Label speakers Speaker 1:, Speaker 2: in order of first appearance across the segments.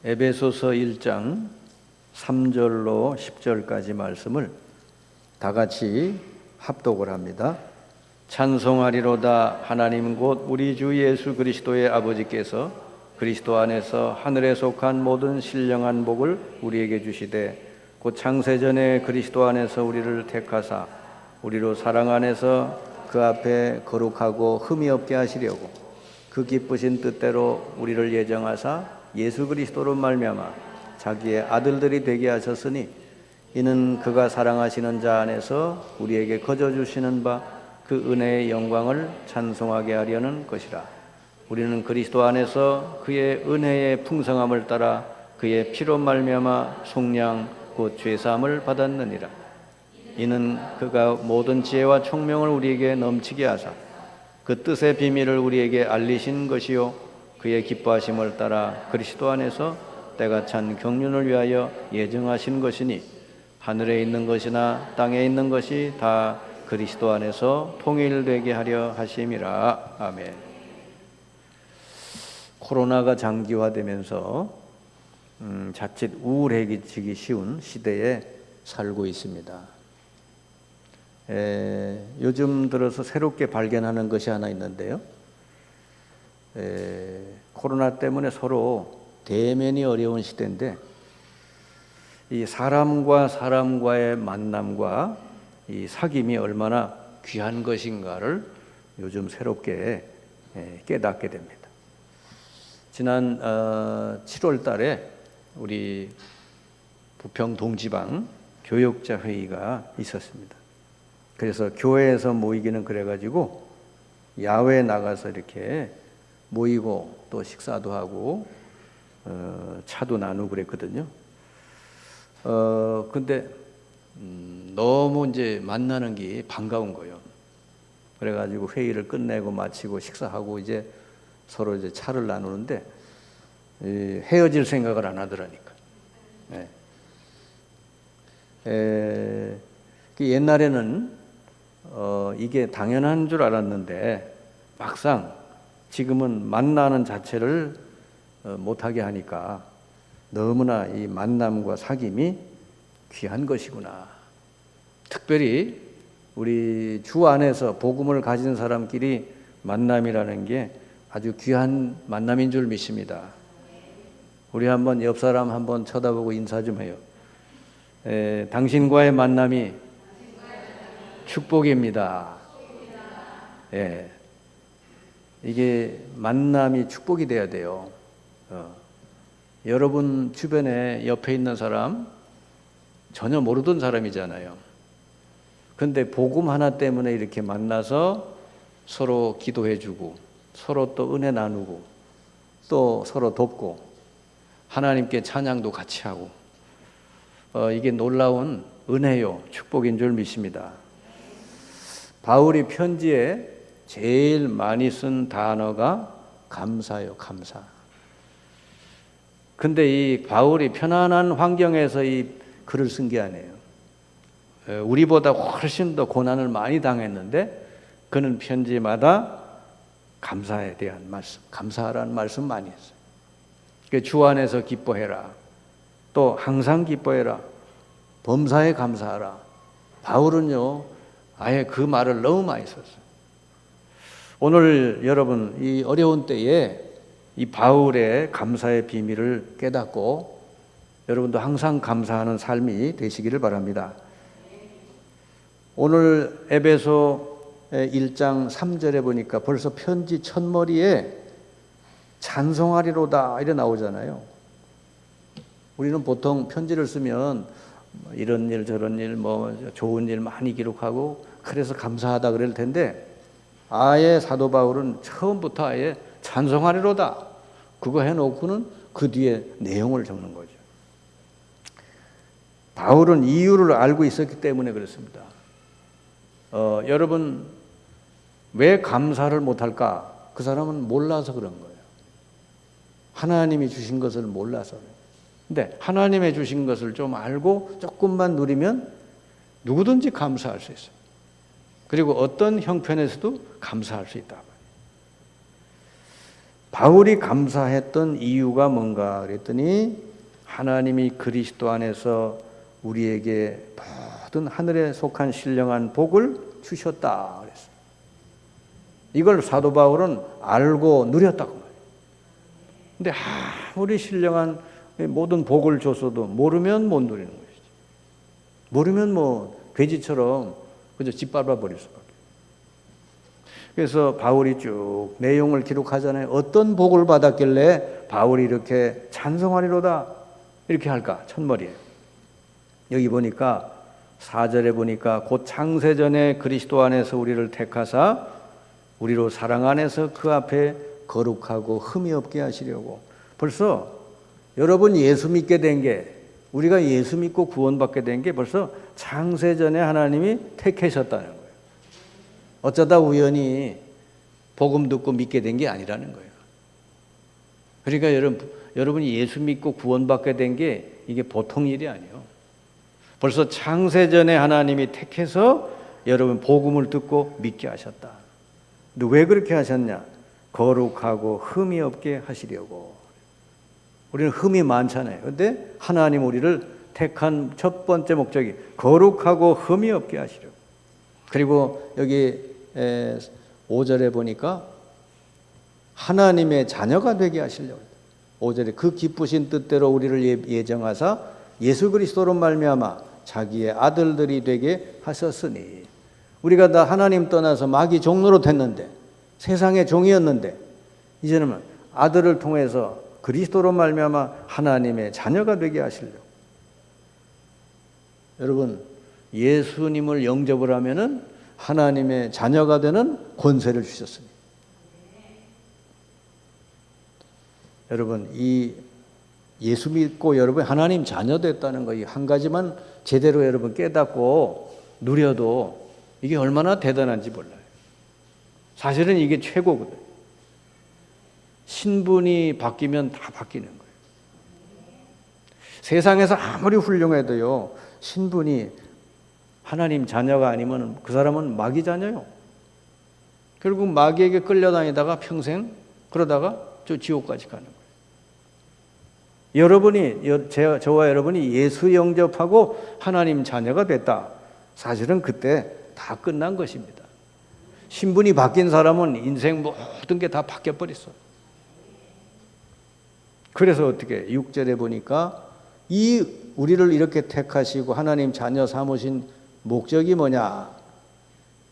Speaker 1: 에베소서 1장 3절로 10절까지 말씀을 다 같이 합독을 합니다. 찬송하리로다. 하나님 곧 우리 주 예수 그리스도의 아버지께서 그리스도 안에서 하늘에 속한 모든 신령한 복을 우리에게 주시되 곧 창세전에 그리스도 안에서 우리를 택하사 우리로 사랑 안에서 그 앞에 거룩하고 흠이 없게 하시려고 그 기쁘신 뜻대로 우리를 예정하사 예수 그리스도로 말미암아 자기의 아들들이 되게 하셨으니 이는 그가 사랑하시는 자 안에서 우리에게 거저 주시는 바 그 은혜의 영광을 찬송하게 하려는 것이라. 우리는 그리스도 안에서 그의 은혜의 풍성함을 따라 그의 피로 말미암아 속량 곧 죄사함을 받았느니라. 이는 그가 모든 지혜와 총명을 우리에게 넘치게 하사 그 뜻의 비밀을 우리에게 알리신 것이요 그의 기뻐하심을 따라 그리스도 안에서 때가 찬 경륜을 위하여 예정하신 것이니 하늘에 있는 것이나 땅에 있는 것이 다 그리스도 안에서 통일되게 하려 하심이라. 아멘. 코로나가 장기화되면서 자칫 우울해지기 쉬운 시대에 살고 있습니다. 요즘 들어서 새롭게 발견하는 것이 하나 있는데요. 코로나 때문에 서로 대면이 어려운 시대인데 이 사람과 사람과의 만남과 이 사귐이 얼마나 귀한 것인가를 요즘 새롭게 깨닫게 됩니다. 지난 7월 달에 우리 부평 동지방 교역자 회의가 있었습니다. 그래서 교회에서 모이기는 그래가지고 야외에 나가서 이렇게 모이고 또 식사도 하고 차도 나누고 그랬거든요. 근데 너무 이제 만나는 게 반가운 거예요. 그래가지고 회의를 끝내고 마치고 식사하고 이제 서로 이제 차를 나누는데 헤어질 생각을 안 하더라니까. 옛날에는 이게 당연한 줄 알았는데 막상 지금은 만나는 자체를 못하게 하니까 너무나 이 만남과 사귐이 귀한 것이구나. 특별히 우리 주 안에서 복음을 가진 사람끼리 만남이라는 게 아주 귀한 만남인 줄 믿습니다. 우리 한번 옆 사람 한번 쳐다보고 인사 좀 해요. 당신과의 만남이 축복입니다. 이게 만남이 축복이 돼야 돼요. 여러분 주변에 옆에 있는 사람 전혀 모르던 사람이잖아요. 근데 복음 하나 때문에 이렇게 만나서 서로 기도해주고 서로 또 은혜 나누고 또 서로 돕고 하나님께 찬양도 같이 하고 이게 놀라운 은혜요 축복인 줄 믿습니다. 바울이 편지에 제일 많이 쓴 단어가 감사요, 감사. 근데 이 바울이 편안한 환경에서 이 글을 쓴 게 아니에요. 우리보다 훨씬 더 고난을 많이 당했는데 그는 편지마다 감사에 대한 말씀, 감사하라는 말씀 많이 했어요. 주 안에서 기뻐해라. 또 항상 기뻐해라. 범사에 감사하라. 바울은요, 아예 그 말을 너무 많이 썼어요. 오늘 여러분 이 어려운 때에 이 바울의 감사의 비밀을 깨닫고 여러분도 항상 감사하는 삶이 되시기를 바랍니다. 오늘 에베소 1장 3절에 보니까 벌써 편지 첫머리에 찬송하리로다 이래 나오잖아요. 우리는 보통 편지를 쓰면 이런 일 저런 일 뭐 좋은 일 많이 기록하고 그래서 감사하다 그럴 텐데 아예 사도 바울은 처음부터 아예 찬송하리로다 그거 해놓고는 그 뒤에 내용을 적는 거죠. 바울은 이유를 알고 있었기 때문에 그렇습니다. 여러분 왜 감사를 못할까? 그 사람은 몰라서 그런 거예요. 하나님이 주신 것을 몰라서. 근데 하나님의 주신 것을 좀 알고 조금만 누리면 누구든지 감사할 수 있어요. 그리고 어떤 형편에서도 감사할 수 있다. 바울이 감사했던 이유가 뭔가 그랬더니 하나님이 그리스도 안에서 우리에게 모든 하늘에 속한 신령한 복을 주셨다 그랬어요. 이걸 사도 바울은 알고 누렸다고 말해요. 근데 아무리 신령한 모든 복을 줬어도 모르면 못 누리는 것이지. 모르면 뭐 돼지처럼 그저 짓밟아 버릴 수밖에. 그래서 바울이 쭉 내용을 기록하잖아요. 어떤 복을 받았길래 바울이 이렇게 찬송하리로다 이렇게 할까? 첫머리에 여기 보니까 4절에 보니까 곧 창세전에 그리스도 안에서 우리를 택하사 우리로 사랑 안에서 그 앞에 거룩하고 흠이 없게 하시려고. 벌써 여러분 예수 믿게 된 게, 우리가 예수 믿고 구원받게 된 게 벌써 창세전에 하나님이 택하셨다는 거예요. 어쩌다 우연히 복음 듣고 믿게 된 게 아니라는 거예요. 그러니까 여러분이 예수 믿고 구원받게 된 게 이게 보통 일이 아니에요. 벌써 창세전에 하나님이 택해서 여러분 복음을 듣고 믿게 하셨다. 근데 왜 그렇게 하셨냐? 거룩하고 흠이 없게 하시려고. 우리는 흠이 많잖아요. 근데 하나님 우리를 택한 첫 번째 목적이 거룩하고 흠이 없게 하시려고. 그리고 여기 5절에 보니까 하나님의 자녀가 되게 하시려고. 5절에 그 기쁘신 뜻대로 우리를 예정하사 예수 그리스도로 말미암아 자기의 아들들이 되게 하셨으니. 우리가 다 하나님 떠나서 마귀 종노릇 했는데, 세상의 종이었는데 이제는 아들을 통해서 그리스도로 말미암아 하나님의 자녀가 되게 하시려고. 여러분 예수님을 영접을 하면은 하나님의 자녀가 되는 권세를 주셨습니다. 여러분 이 예수 믿고 여러분 하나님 자녀 됐다는 거 이 한 가지만 제대로 여러분 깨닫고 누려도 이게 얼마나 대단한지 몰라요. 사실은 이게 최고거든요. 신분이 바뀌면 다 바뀌는 거예요. 세상에서 아무리 훌륭해도요, 신분이 하나님 자녀가 아니면 그 사람은 마귀 자녀요. 결국 마귀에게 끌려다니다가 평생 그러다가 저 지옥까지 가는 거예요. 여러분이, 저와 여러분이 예수 영접하고 하나님 자녀가 됐다. 사실은 그때 다 끝난 것입니다. 신분이 바뀐 사람은 인생 모든 게 다 바뀌어버렸어. 그래서 어떻게 6절에 보니까 이 우리를 이렇게 택하시고 하나님 자녀 삼으신 목적이 뭐냐?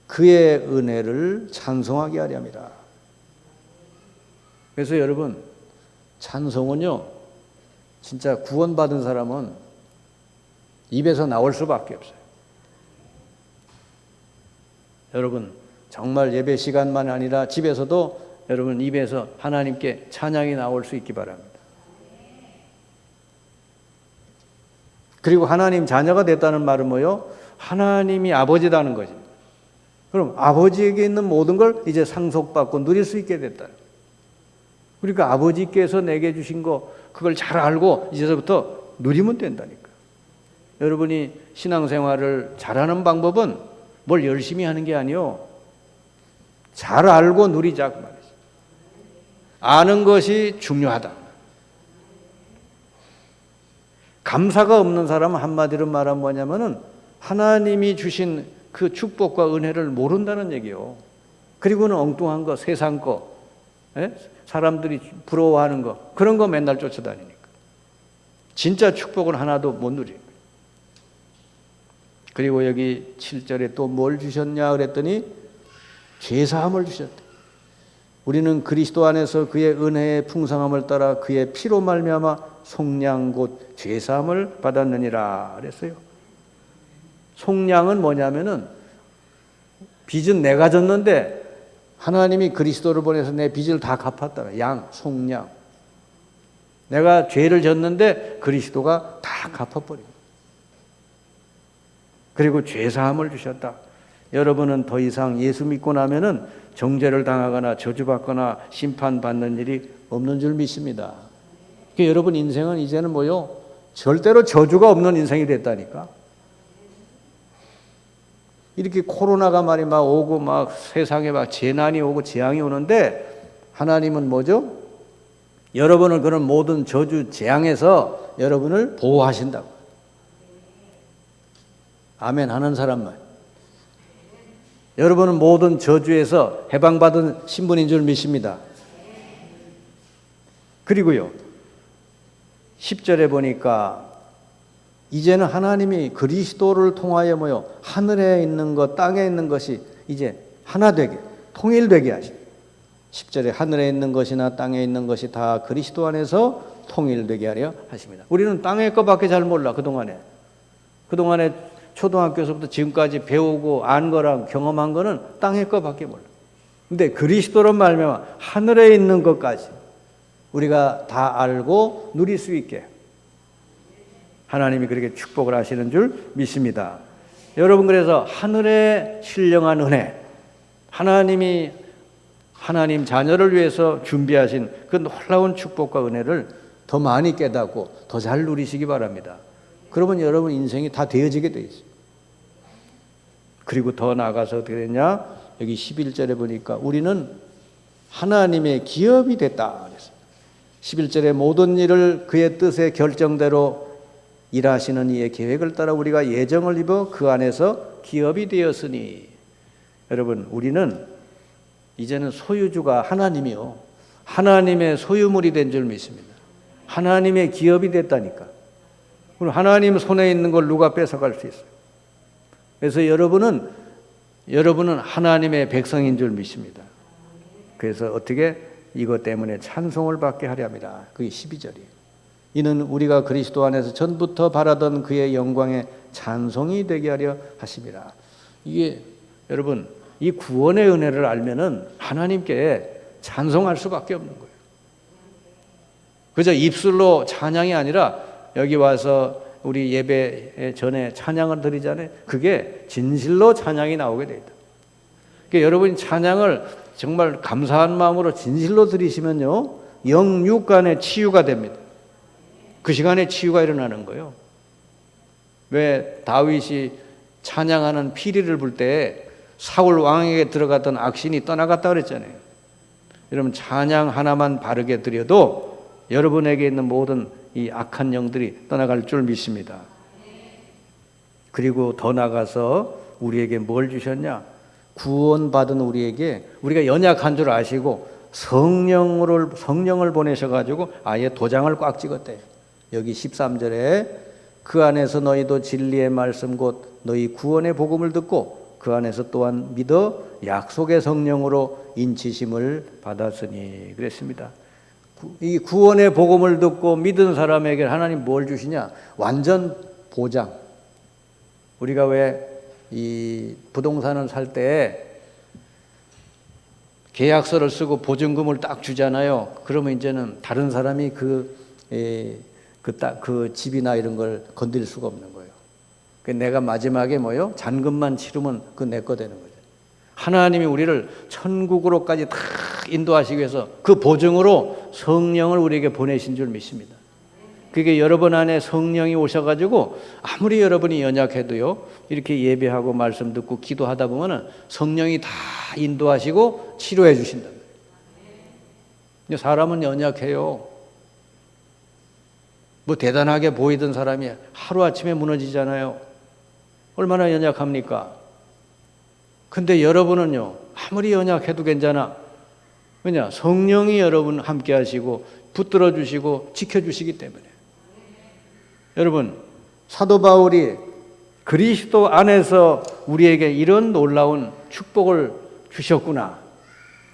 Speaker 1: 그의 은혜를 찬송하게 하렵니다. 그래서 여러분 찬송은요 진짜 구원받은 사람은 입에서 나올 수밖에 없어요. 여러분 정말 예배 시간만 아니라 집에서도 여러분 입에서 하나님께 찬양이 나올 수 있기 바랍니다. 그리고 하나님 자녀가 됐다는 말은 뭐요? 하나님이 아버지라는 거지. 그럼 아버지에게 있는 모든 걸 이제 상속받고 누릴 수 있게 됐다. 그러니까 아버지께서 내게 주신 거 그걸 잘 알고 이제부터 누리면 된다니까. 여러분이 신앙생활을 잘하는 방법은 뭘 열심히 하는 게 아니요. 잘 알고 누리자 그 말이지. 아는 것이 중요하다. 감사가 없는 사람은 한마디로 말하면 뭐냐면은 하나님이 주신 그 축복과 은혜를 모른다는 얘기요. 그리고는 엉뚱한 거, 세상 거, 사람들이 부러워하는 거, 그런 거 맨날 쫓아다니니까. 진짜 축복을 하나도 못 누리는 거예요. 그리고 여기 7절에 또 뭘 주셨냐 그랬더니 죄사함을 주셨대. 우리는 그리스도 안에서 그의 은혜의 풍성함을 따라 그의 피로 말미암아 속량 곧 죄사함을 받았느니라 그랬어요. 속량은 뭐냐면은 빚은 내가 졌는데 하나님이 그리스도를 보내서 내 빚을 다 갚았다. 양, 속량. 내가 죄를 졌는데 그리스도가 다 갚아버리고. 그리고 죄사함을 주셨다. 여러분은 더 이상 예수 믿고 나면은 정죄를 당하거나 저주받거나 심판받는 일이 없는 줄 믿습니다. 그러니까 여러분 인생은 이제는 뭐요? 절대로 저주가 없는 인생이 됐다니까. 이렇게 코로나가 막 오고 막 세상에 막 재난이 오고 재앙이 오는데 하나님은 뭐죠? 여러분을 그런 모든 저주 재앙에서 여러분을 보호하신다고. 아멘 하는 사람만. 여러분은 모든 저주에서 해방받은 신분인 줄 믿습니다. 그리고요, 10절에 보니까 이제는 하나님이 그리스도를 통하여 뭐요, 하늘에 있는 것, 땅에 있는 것이 이제 하나 되게, 통일되게 하십니다. 10절에 하늘에 있는 것이나 땅에 있는 것이 다 그리스도 안에서 통일되게 하려 하십니다. 우리는 땅의 것밖에 잘 몰라. 그동안에 초등학교에서부터 지금까지 배우고 안 거랑 경험한 거는 땅의 것밖에 몰라. 근데 그리스도로 말미암아 하늘에 있는 것까지 우리가 다 알고 누릴 수 있게 하나님이 그렇게 축복을 하시는 줄 믿습니다. 여러분, 그래서 하늘의 신령한 은혜, 하나님이 하나님 자녀를 위해서 준비하신 그 놀라운 축복과 은혜를 더 많이 깨닫고 더 잘 누리시기 바랍니다. 그러면 여러분 인생이 다 되어지게 돼 있어요. 그리고 더 나아가서 어떻게 됐냐? 여기 11절에 보니까 우리는 하나님의 기업이 됐다 그랬어요. 11절에 모든 일을 그의 뜻의 결정대로 일하시는 이의 계획을 따라 우리가 예정을 입어 그 안에서 기업이 되었으니. 여러분, 우리는 이제는 소유주가 하나님이요, 하나님의 소유물이 된 줄 믿습니다. 하나님의 기업이 됐다니까. 그럼 하나님 손에 있는 걸 누가 뺏어갈 수 있어요? 그래서 여러분은 하나님의 백성인 줄 믿습니다. 그래서 어떻게 이것 때문에 찬송을 받게 하려 합니다. 그게 12절이에요. 이는 우리가 그리스도 안에서 전부터 바라던 그의 영광의 찬송이 되게 하려 하심이라. 이게 여러분, 이 구원의 은혜를 알면은 하나님께 찬송할 수밖에 없는 거예요. 그저 입술로 찬양이 아니라 여기 와서 우리 예배 전에 찬양을 드리잖아요. 그게 진실로 찬양이 나오게 돼 있다. 그러니까 여러분이 찬양을 정말 감사한 마음으로 진실로 드리시면요, 영육 간의 치유가 됩니다. 그 시간에 치유가 일어나는 거예요. 왜 다윗이 찬양하는 피리를 불 때 사울 왕에게 들어갔던 악신이 떠나갔다 그랬잖아요. 여러분, 찬양 하나만 바르게 드려도 여러분에게 있는 모든 이 악한 영들이 떠나갈 줄 믿습니다. 그리고 더 나가서 우리에게 뭘 주셨냐? 구원받은 우리에게, 우리가 연약한 줄 아시고 성령을 보내셔가지고 아예 도장을 꽉 찍었대요. 여기 13절에 그 안에서 너희도 진리의 말씀 곧 너희 구원의 복음을 듣고 그 안에서 또한 믿어 약속의 성령으로 인치심을 받았으니 그랬습니다. 이 구원의 복음을 듣고 믿은 사람에게 하나님 뭘 주시냐? 완전 보장. 우리가 왜 이 부동산을 살 때 계약서를 쓰고 보증금을 딱 주잖아요. 그러면 이제는 다른 사람이 그 집이나 이런 걸 건드릴 수가 없는 거예요. 내가 마지막에 잔금만 치르면 그 내 거 되는 거죠. 하나님이 우리를 천국으로까지 다 인도하시기 위해서 그 보증으로 성령을 우리에게 보내신 줄 믿습니다. 그게 여러분 안에 성령이 오셔가지고 아무리 여러분이 연약해도요, 이렇게 예배하고 말씀 듣고 기도하다 보면은 성령이 다 인도하시고 치료해 주신다. 사람은 연약해요. 뭐 대단하게 보이던 사람이 하루아침에 무너지잖아요. 얼마나 연약합니까? 근데 여러분은요, 아무리 연약해도 괜찮아. 왜냐? 성령이 여러분 함께 하시고 붙들어 주시고 지켜주시기 때문에. 여러분, 사도 바울이 그리스도 안에서 우리에게 이런 놀라운 축복을 주셨구나,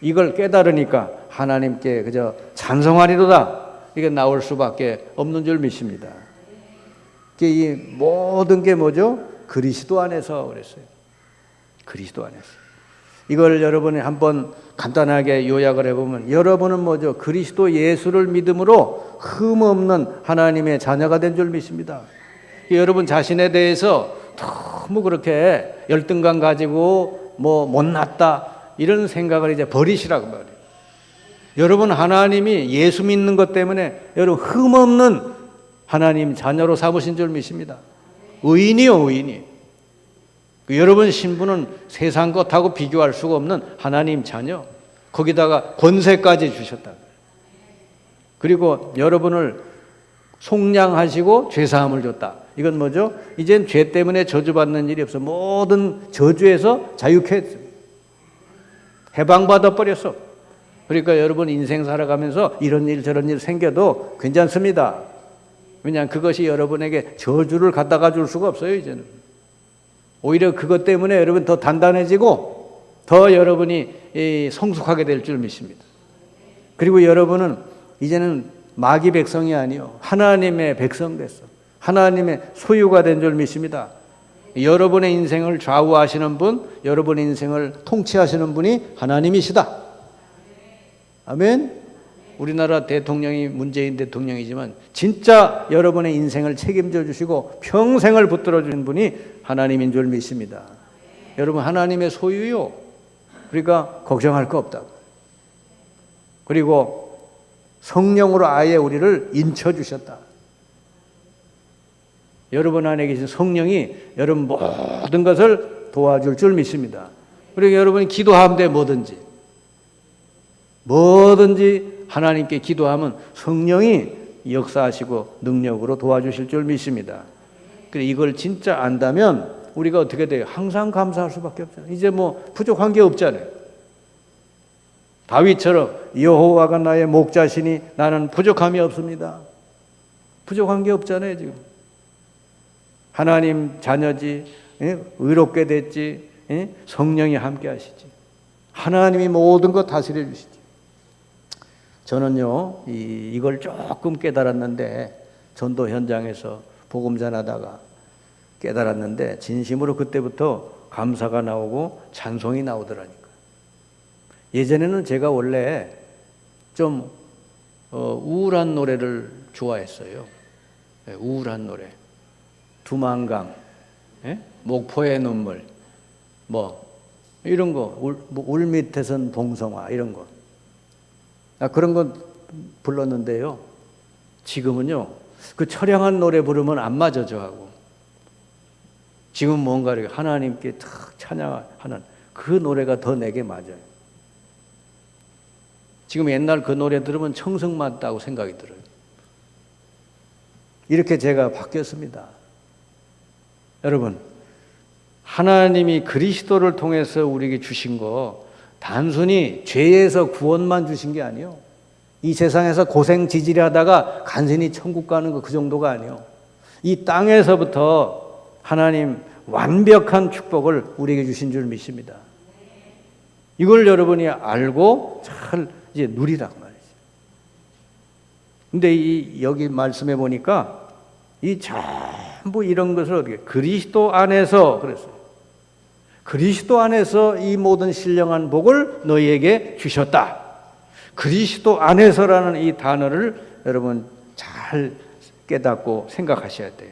Speaker 1: 이걸 깨달으니까 하나님께 그저 찬송하리로다, 이게 나올 수밖에 없는 줄 믿습니다. 이 모든 게 뭐죠? 그리스도 안에서 그랬어요. 그리스도 안에서. 이걸 여러분이 한번 간단하게 요약을 해보면, 여러분은 뭐죠? 그리스도 예수를 믿음으로 흠없는 하나님의 자녀가 된 줄 믿습니다. 여러분 자신에 대해서 너무 그렇게 열등감 가지고 못났다 이런 생각을 이제 버리시라고 말해요. 여러분 하나님이 예수 믿는 것 때문에 여러분 흠없는 하나님 자녀로 삼으신 줄 믿습니다. 의인이요, 의인이. 여러분 신분은 세상 것하고 비교할 수가 없는 하나님 자녀, 거기다가 권세까지 주셨다. 그리고 여러분을 속량하시고 죄사함을 줬다. 이건 뭐죠? 이젠 죄 때문에 저주받는 일이 없어. 모든 저주에서 자유케 했습니다. 해방받아 버렸어. 그러니까 여러분 인생 살아가면서 이런 일 저런 일 생겨도 괜찮습니다. 왜냐하면 그것이 여러분에게 저주를 갖다가 줄 수가 없어요. 이제는 오히려 그것 때문에 여러분 더 단단해지고 더 여러분이 성숙하게 될 줄 믿습니다. 그리고 여러분은 이제는 마귀 백성이 아니요 하나님의 백성 됐어. 하나님의 소유가 된 줄 믿습니다. 여러분의 인생을 좌우하시는 분, 여러분의 인생을 통치하시는 분이 하나님이시다. 아멘. 우리나라 대통령이 문재인 대통령이지만 진짜 여러분의 인생을 책임져 주시고 평생을 붙들어 주는 분이 하나님인 줄 믿습니다. 여러분 하나님의 소유요. 그러니까 걱정할 거 없다. 그리고 성령으로 아예 우리를 인쳐 주셨다. 여러분 안에 계신 성령이 여러분 모든 것을 도와줄 줄 믿습니다. 그리고 여러분이 기도하면 돼. 뭐든지 하나님께 기도하면 성령이 역사하시고 능력으로 도와주실 줄 믿습니다. 그래 이걸 진짜 안다면 우리가 어떻게 돼요? 항상 감사할 수밖에 없잖아요. 이제 뭐 부족한 게 없잖아요. 다윗처럼 여호와가 나의 목자시니 나는 부족함이 없습니다. 부족한 게 없잖아요. 지금 하나님 자녀지, 의롭게 됐지, 성령이 함께 하시지. 하나님이 모든 것 다스려 주시지. 저는요 이걸 조금 깨달았는데 전도 현장에서 복음 전하다가 깨달았는데 진심으로 그때부터 감사가 나오고 찬송이 나오더라니까. 예전에는 제가 원래 좀 우울한 노래를 좋아했어요. 우울한 노래. 두만강, 목포의 눈물, 뭐 이런 거, 울 밑에선 봉성화 이런 거. 그런 거 불렀는데요. 지금은요, 그 처량한 노래 부르면 안 맞아 저하고. 지금 뭔가 이렇게 하나님께 탁 찬양하는 그 노래가 더 내게 맞아요. 지금 옛날 그 노래 들으면 청승 맞다고 생각이 들어요. 이렇게 제가 바뀌었습니다. 여러분, 하나님이 그리스도를 통해서 우리에게 주신 거 단순히 죄에서 구원만 주신 게 아니에요. 이 세상에서 고생 지질하다가 간신히 천국 가는 거 그 정도가 아니에요. 이 땅에서부터 하나님 완벽한 축복을 우리에게 주신 줄 믿습니다. 이걸 여러분이 알고 잘 이제 누리란 말이죠. 근데 여기 말씀해 보니까 이 전부 이런 것을 어떻게 그리스도 안에서 그랬어요. 그리스도 안에서 이 모든 신령한 복을 너희에게 주셨다. 그리스도 안에서라는 이 단어를 여러분 잘 깨닫고 생각하셔야 돼요.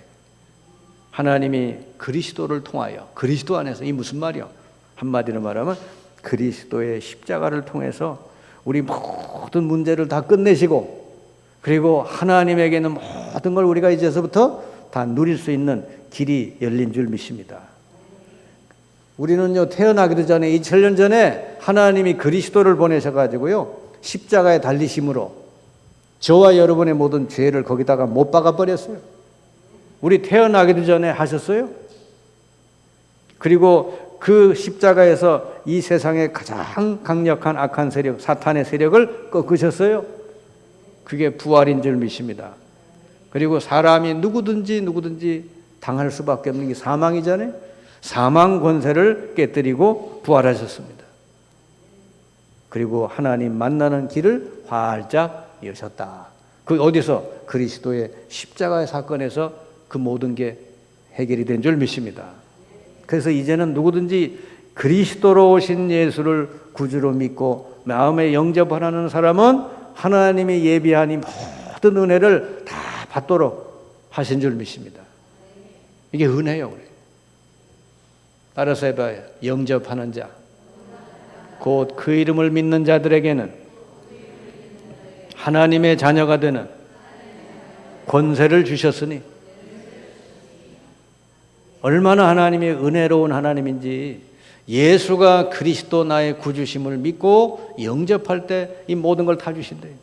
Speaker 1: 하나님이 그리스도를 통하여 그리스도 안에서 이 무슨 말이요? 한마디로 말하면 그리스도의 십자가를 통해서 우리 모든 문제를 다 끝내시고 그리고 하나님에게는 모든 걸 우리가 이제서부터 다 누릴 수 있는 길이 열린 줄 믿습니다. 우리는요 태어나기도 전에 2000년 전에 하나님이 그리스도를 보내셔가지고요 십자가에 달리심으로 저와 여러분의 모든 죄를 거기다가 못 박아 버렸어요. 우리 태어나기도 전에 하셨어요. 그리고 그 십자가에서 이 세상의 가장 강력한 악한 세력, 사탄의 세력을 꺾으셨어요. 그게 부활인 줄 믿습니다. 그리고 사람이 누구든지 당할 수밖에 없는 게 사망이잖아요. 사망 권세를 깨뜨리고 부활하셨습니다. 그리고 하나님 만나는 길을 활짝 여셨다. 그 어디서? 그리스도의 십자가의 사건에서 그 모든 게 해결이 된 줄 믿습니다. 그래서 이제는 누구든지 그리스도로 오신 예수를 구주로 믿고 마음에 영접하는 사람은 하나님이 예비한 이 모든 은혜를 다 받도록 하신 줄 믿습니다. 이게 은혜요. 따라서 해봐요. 영접하는 자, 곧 그 이름을 믿는 자들에게는 하나님의 자녀가 되는 권세를 주셨으니 얼마나 하나님이 은혜로운 하나님인지 예수가 그리스도 나의 구주심을 믿고 영접할 때 이 모든 걸 다 주신대요.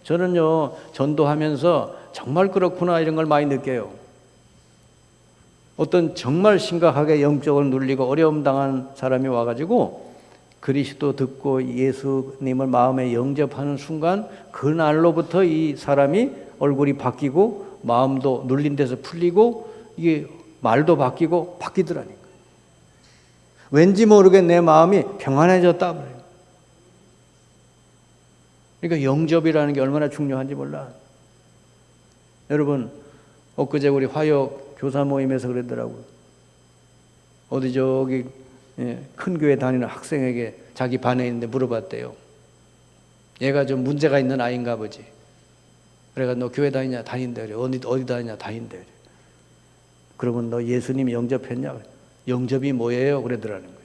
Speaker 1: 저는요, 전도하면서 정말 그렇구나 이런 걸 많이 느껴요. 어떤 정말 심각하게 영적으로 눌리고 어려움 당한 사람이 와가지고 그리스도 듣고 예수님을 마음에 영접하는 순간 그날로부터 이 사람이 얼굴이 바뀌고 마음도 눌린 데서 풀리고 이게 말도 바뀌고 바뀌더라니까. 왠지 모르게 내 마음이 평안해졌다. 그러니까 영접이라는 게 얼마나 중요한지 몰라. 여러분, 엊그제 우리 화역 교사 모임에서 그러더라고요. 어디 저기 큰 교회 다니는 학생에게 자기 반에 있는데 물어봤대요. 얘가 좀 문제가 있는 아이인가 보지. 그래가 너 교회 다니냐? 다닌대. 그래. 어디 다니냐? 다닌대. 그래. 그러면 너 예수님 영접했냐? 그래. 영접이 뭐예요? 그러더라는 거지.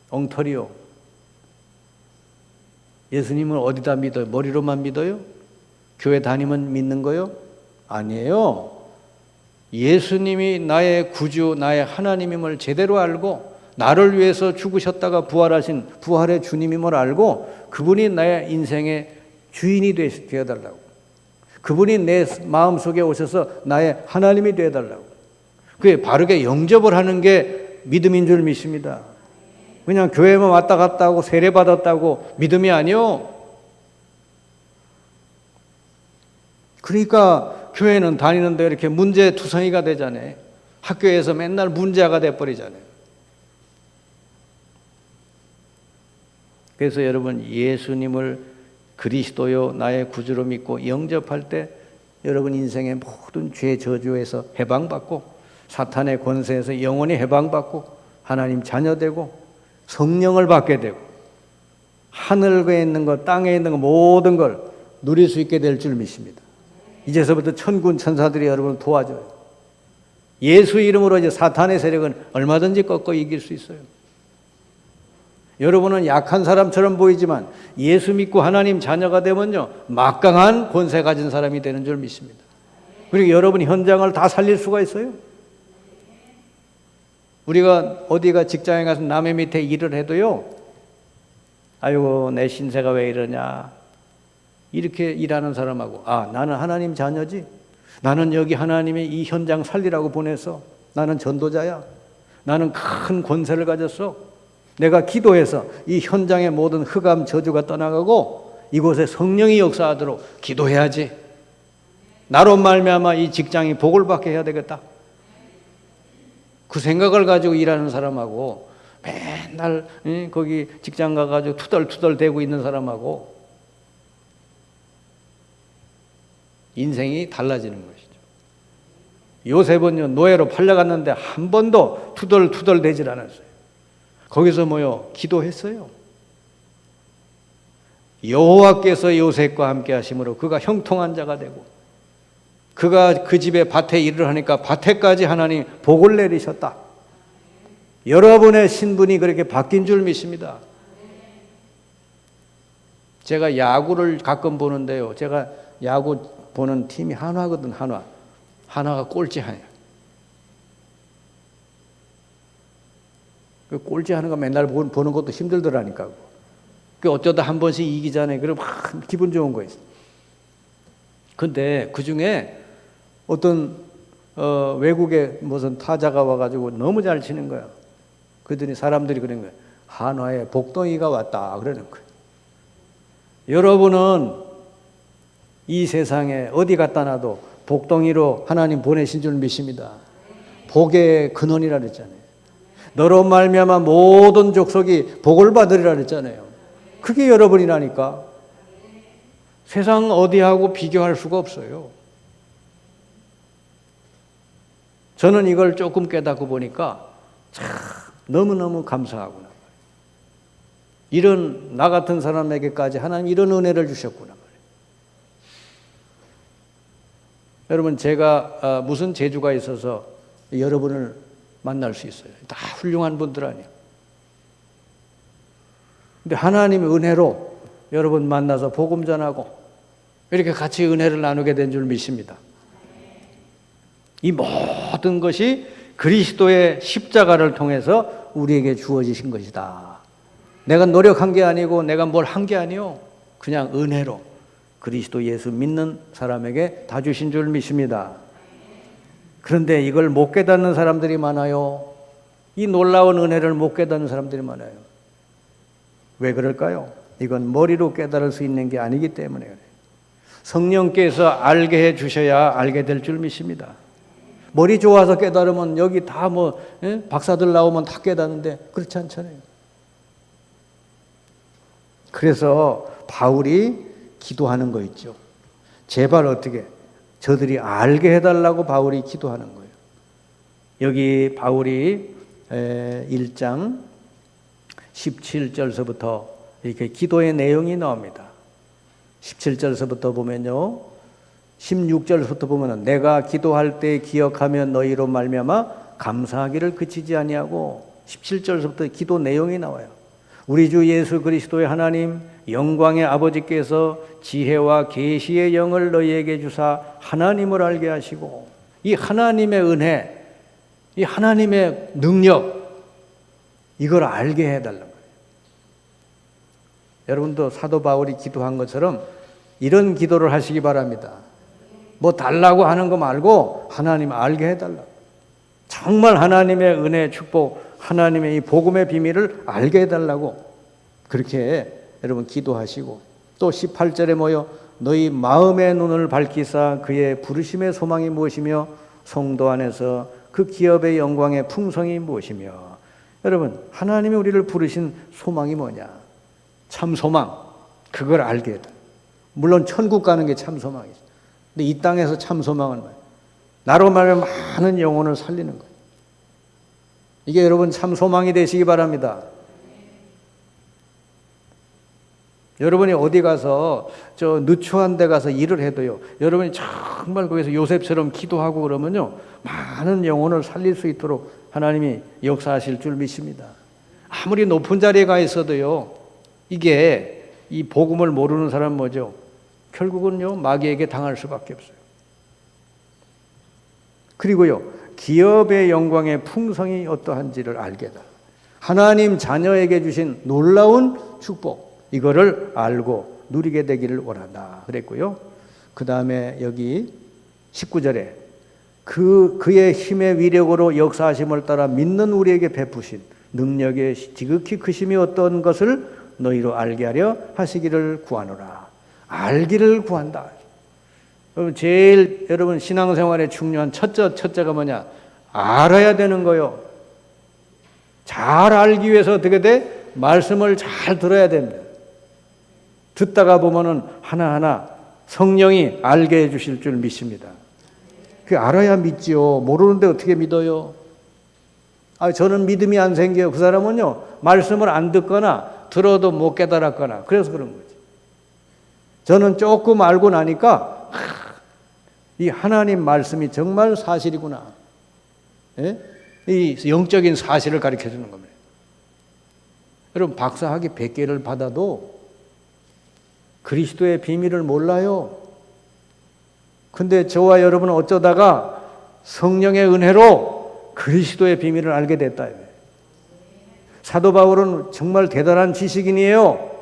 Speaker 1: 엉터리요. 예수님을 어디다 믿어요? 머리로만 믿어요? 교회 다니면 믿는 거요? 아니에요. 예수님이 나의 구주, 나의 하나님임을 제대로 알고 나를 위해서 죽으셨다가 부활하신 부활의 주님임을 알고 그분이 나의 인생의 주인이 되어달라고. 그분이 내 마음속에 오셔서 나의 하나님이 되어달라고. 그게 바르게 영접을 하는 게 믿음인 줄 믿습니다. 그냥 교회만 왔다 갔다 하고 세례받았다고 믿음이 아니요. 그러니까 교회는 다니는데 이렇게 문제투성이가 되잖아요. 학교에서 맨날 문제가 돼버리잖아요. 그래서 여러분 예수님을 그리스도요 나의 구주로 믿고 영접할 때 여러분 인생의 모든 죄 저주에서 해방받고 사탄의 권세에서 영원히 해방받고 하나님 자녀되고 성령을 받게 되고 하늘에 있는 것 땅에 있는 것 모든 걸 누릴 수 있게 될 줄 믿습니다. 이제서부터 천군 천사들이 여러분을 도와줘요. 예수 이름으로 이제 사탄의 세력은 얼마든지 꺾어 이길 수 있어요. 여러분은 약한 사람처럼 보이지만 예수 믿고 하나님 자녀가 되면요 막강한 권세 가진 사람이 되는 줄 믿습니다. 그리고 여러분 현장을 다 살릴 수가 있어요. 우리가 어디가 직장에 가서 남의 밑에 일을 해도요 아이고 내 신세가 왜 이러냐 이렇게 일하는 사람하고 나는 하나님 자녀지, 나는 여기 하나님이 이 현장 살리라고 보내서 나는 전도자야, 나는 큰 권세를 가졌어, 내가 기도해서 이 현장의 모든 흑암 저주가 떠나가고 이곳에 성령이 역사하도록 기도해야지, 나로 말미암아 이 직장이 복을 받게 해야 되겠다, 그 생각을 가지고 일하는 사람하고 맨날 거기 직장 가가지고 투덜투덜 대고 있는 사람하고 인생이 달라지는 것이죠. 요셉은요 노예로 팔려갔는데 한 번도 투덜투덜 대질 않았어요. 거기서 뭐요? 기도했어요. 여호와께서 요셉과 함께 하심으로 그가 형통한 자가 되고 그가 그 집에 밭에 일을 하니까 밭에까지 하나님 복을 내리셨다. 여러분의 신분이 그렇게 바뀐 줄 믿습니다. 제가 야구를 가끔 보는데요. 제가 야구 보는 팀이 한화거든. 한화가 꼴찌하냐. 그 꼴찌하는 거 맨날 보는 것도 힘들더라니까. 그 어쩌다 한 번씩 이기잖아요. 그럼 막 기분 좋은 거 있어. 근데 그 중에 어떤 외국의 무슨 타자가 와가지고 너무 잘 치는 거야. 그랬더니 사람들이 그런 거야. 한화에 복덩이가 왔다 그러는 거야. 여러분은 이 세상에 어디 갖다 놔도 복덩이로 하나님 보내신 줄 믿습니다. 복의 근원이라 그랬잖아요. 너로 말미암아 모든 족속이 복을 받으리라 그랬잖아요. 그게 여러분이라니까. 세상 어디하고 비교할 수가 없어요. 저는 이걸 조금 깨닫고 보니까 참 너무너무 감사하구나. 이런 나 같은 사람에게까지 하나님 이런 은혜를 주셨구나. 여러분 제가 무슨 재주가 있어서 여러분을 만날 수 있어요. 다 훌륭한 분들 아니에요. 근데 하나님의 은혜로 여러분 만나서 복음 전하고 이렇게 같이 은혜를 나누게 된 줄 믿습니다. 이 모든 것이 그리스도의 십자가를 통해서 우리에게 주어지신 것이다. 내가 노력한 게 아니고 내가 뭘 한 게 아니요. 그냥 은혜로 그리스도 예수 믿는 사람에게 다 주신 줄 믿습니다. 그런데 이걸 못 깨닫는 사람들이 많아요. 이 놀라운 은혜를 못 깨닫는 사람들이 많아요. 왜 그럴까요? 이건 머리로 깨달을 수 있는 게 아니기 때문에 그래요. 성령께서 알게 해 주셔야 알게 될 줄 믿습니다. 머리 좋아서 깨달으면 여기 다 박사들 나오면 다 깨닫는데 그렇지 않잖아요. 그래서 바울이 기도하는 거 있죠. 제발 어떻게 저들이 알게 해달라고 바울이 기도하는 거예요. 여기 바울이 1장 17절서부터 이렇게 기도의 내용이 나옵니다. 17절서부터 보면요, 16절부터 보면은 내가 기도할 때 기억하며 너희로 말미암아 감사하기를 그치지 아니하고 17절부터 기도 내용이 나와요. 우리 주 예수 그리스도의 하나님 영광의 아버지께서 지혜와 계시의 영을 너희에게 주사 하나님을 알게 하시고 이 하나님의 은혜, 이 하나님의 능력 이걸 알게 해달라는 거예요. 여러분도 사도 바울이 기도한 것처럼 이런 기도를 하시기 바랍니다. 뭐 달라고 하는 거 말고 하나님 알게 해달라고. 정말 하나님의 은혜, 축복, 하나님의 이 복음의 비밀을 알게 해달라고 그렇게 여러분 기도하시고 또 18절에 모여 너희 마음의 눈을 밝히사 그의 부르심의 소망이 무엇이며 성도 안에서 그 기업의 영광의 풍성이 무엇이며 여러분 하나님이 우리를 부르신 소망이 뭐냐? 참 소망. 그걸 알게 해달라. 물론 천국 가는 게 참 소망이죠. 근데 이 땅에서 참 소망은 뭐예요? 나로 말하면 많은 영혼을 살리는 거예요. 이게 여러분 참 소망이 되시기 바랍니다. 여러분이 어디 가서 저 누추한 데 가서 일을 해도요, 여러분이 정말 거기서 요셉처럼 기도하고 그러면요, 많은 영혼을 살릴 수 있도록 하나님이 역사하실 줄 믿습니다. 아무리 높은 자리에 가 있어도요, 이게 이 복음을 모르는 사람 뭐죠? 결국은요, 마귀에게 당할 수밖에 없어요. 그리고요, 기업의 영광의 풍성이 어떠한지를 알게 다. 하나님 자녀에게 주신 놀라운 축복, 이거를 알고 누리게 되기를 원한다 그랬고요. 그 다음에 여기 19절에 그의 힘의 위력으로 역사하심을 따라 믿는 우리에게 베푸신 능력의 지극히 크심이 어떤 것을 너희로 알게 하려 하시기를 구하노라. 알기를 구한다. 제일 여러분 신앙생활에 중요한 첫째가 뭐냐? 알아야 되는 거요. 잘 알기 위해서 어떻게 돼? 말씀을 잘 들어야 됩니다. 듣다가 보면은 하나하나 성령이 알게 해주실 줄 믿습니다. 그 알아야 믿지요. 모르는데 어떻게 믿어요? 저는 믿음이 안 생겨요. 그 사람은요, 말씀을 안 듣거나 들어도 못 깨달았거나 그래서 그런 거지. 저는 조금 알고 나니까 이 하나님 말씀이 정말 사실이구나. 예? 이 영적인 사실을 가르쳐 주는 겁니다. 여러분 박사학위 100개를 받아도 그리스도의 비밀을 몰라요. 근데 저와 여러분은 어쩌다가 성령의 은혜로 그리스도의 비밀을 알게 됐다. 사도 바울은 정말 대단한 지식인이에요.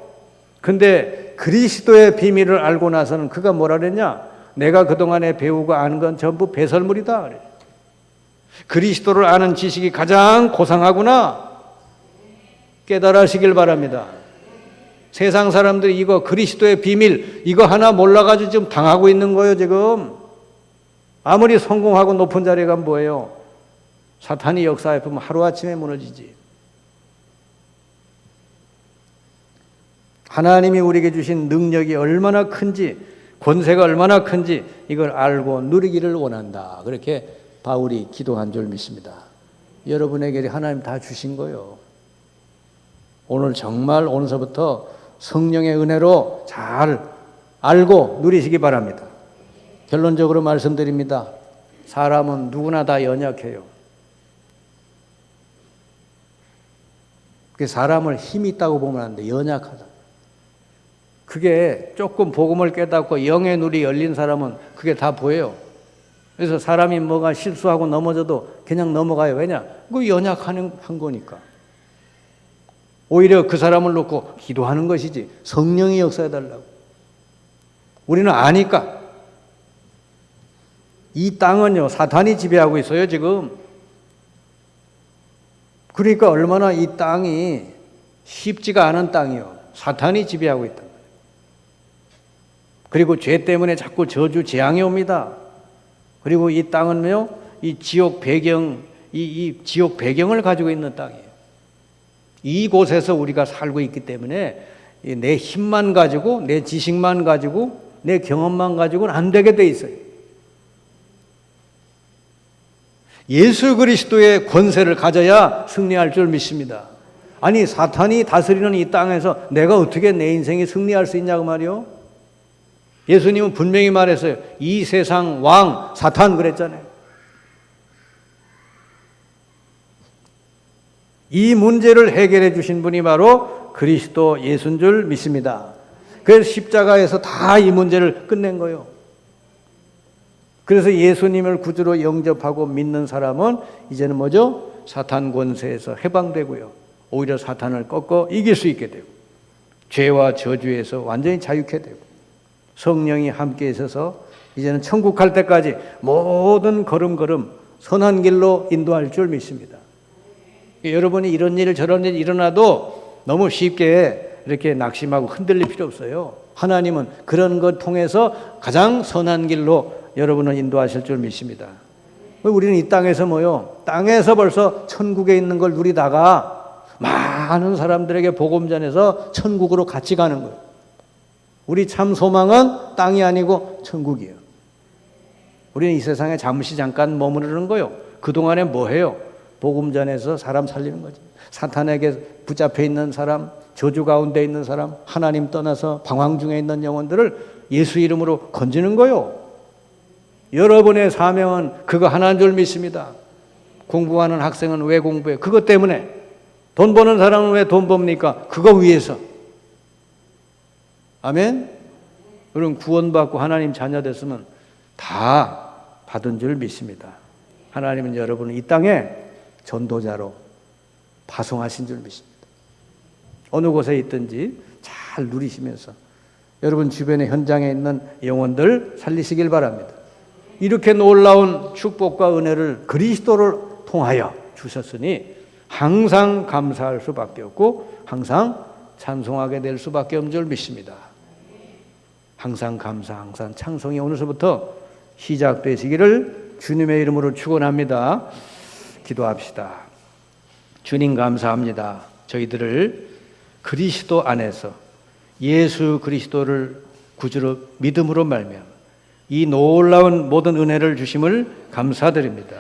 Speaker 1: 근데 그리스도의 비밀을 알고 나서는 그가 뭐라 그랬냐? 내가 그동안에 배우고 아는 건 전부 배설물이다. 그래. 그리스도를 아는 지식이 가장 고상하구나. 깨달으시길 바랍니다. 세상 사람들이 이거 그리스도의 비밀 이거 하나 몰라가지고 지금 당하고 있는 거예요. 지금 아무리 성공하고 높은 자리에 가면 뭐예요? 사탄이 역사에 보면 하루아침에 무너지지. 하나님이 우리에게 주신 능력이 얼마나 큰지 권세가 얼마나 큰지 이걸 알고 누리기를 원한다. 그렇게 바울이 기도한 줄 믿습니다. 여러분에게 하나님 다 주신 거예요. 오늘 정말 오늘서부터 성령의 은혜로 잘 알고 누리시기 바랍니다. 결론적으로 말씀드립니다. 사람은 누구나 다 연약해요. 사람을 힘이 있다고 보면 안 돼. 연약하다. 그게 조금 복음을 깨닫고 영의 눈이 열린 사람은 그게 다 보여요. 그래서 사람이 뭐가 실수하고 넘어져도 그냥 넘어가요. 왜냐? 그 연약한 거니까. 오히려 그 사람을 놓고 기도하는 것이지 성령이 역사해달라고. 우리는 아니까. 이 땅은요, 사탄이 지배하고 있어요, 지금. 그러니까 얼마나 이 땅이 쉽지가 않은 땅이요. 사탄이 지배하고 있다. 그리고 죄 때문에 자꾸 저주 재앙이 옵니다. 그리고 이 땅은요, 이 지옥 배경을 가지고 있는 땅이에요. 이곳에서 우리가 살고 있기 때문에 내 힘만 가지고, 내 지식만 가지고, 내 경험만 가지고는 안 되게 돼 있어요. 예수 그리스도의 권세를 가져야 승리할 줄 믿습니다. 아니, 사탄이 다스리는 이 땅에서 내가 어떻게 내 인생에 승리할 수 있냐고 말이요. 예수님은 분명히 말했어요. 이 세상 왕 사탄 그랬잖아요. 이 문제를 해결해 주신 분이 바로 그리스도 예수인 줄 믿습니다. 그래서 십자가에서 다 이 문제를 끝낸 거예요. 그래서 예수님을 구주로 영접하고 믿는 사람은 이제는 뭐죠? 사탄 권세에서 해방되고요. 오히려 사탄을 꺾어 이길 수 있게 되고, 죄와 저주에서 완전히 자유케 되고, 성령이 함께 있어서 이제는 천국 갈 때까지 모든 걸음걸음 선한 길로 인도할 줄 믿습니다. 여러분이 이런 일 저런 일 일어나도 너무 쉽게 이렇게 낙심하고 흔들릴 필요 없어요. 하나님은 그런 것 통해서 가장 선한 길로 여러분을 인도하실 줄 믿습니다. 우리는 이 땅에서 뭐요? 땅에서 벌써 천국에 있는 걸 누리다가 많은 사람들에게 복음 전해서 천국으로 같이 가는 거예요. 우리 참 소망은 땅이 아니고 천국이에요. 우리는 이 세상에 잠깐 머무르는 거예요. 그동안에 뭐 해요? 복음 전해서 사람 살리는 거지. 사탄에게 붙잡혀 있는 사람, 저주 가운데 있는 사람, 하나님 떠나서 방황 중에 있는 영혼들을 예수 이름으로 건지는 거예요. 여러분의 사명은 그거 하나인 줄 믿습니다. 공부하는 학생은 왜 공부해? 그것 때문에. 돈 버는 사람은 왜 돈 법니까? 그거 위해서. 아멘? 여러분 구원받고 하나님 자녀 됐으면 다 받은 줄 믿습니다. 하나님은 여러분을 이 땅에 전도자로 파송하신 줄 믿습니다. 어느 곳에 있든지 잘 누리시면서 여러분 주변의 현장에 있는 영혼들 살리시길 바랍니다. 이렇게 놀라운 축복과 은혜를 그리스도를 통하여 주셨으니 항상 감사할 수밖에 없고 항상 찬송하게 될 수밖에 없는 줄 믿습니다. 항상 감사, 항상 찬송이 오늘서부터 시작되시기를 주님의 이름으로 축원합니다. 기도합시다. 주님 감사합니다. 저희들을 그리스도 안에서 예수 그리스도를 구주로 믿음으로 말미암아 이 놀라운 모든 은혜를 주심을 감사드립니다.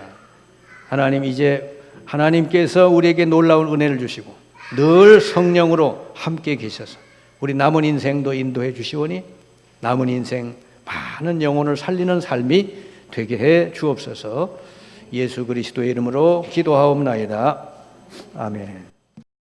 Speaker 1: 하나님, 이제 하나님께서 우리에게 놀라운 은혜를 주시고 늘 성령으로 함께 계셔서 우리 남은 인생도 인도해 주시오니 남은 인생 많은 영혼을 살리는 삶이 되게 해 주옵소서. 예수 그리스도의 이름으로 기도하옵나이다. 아멘.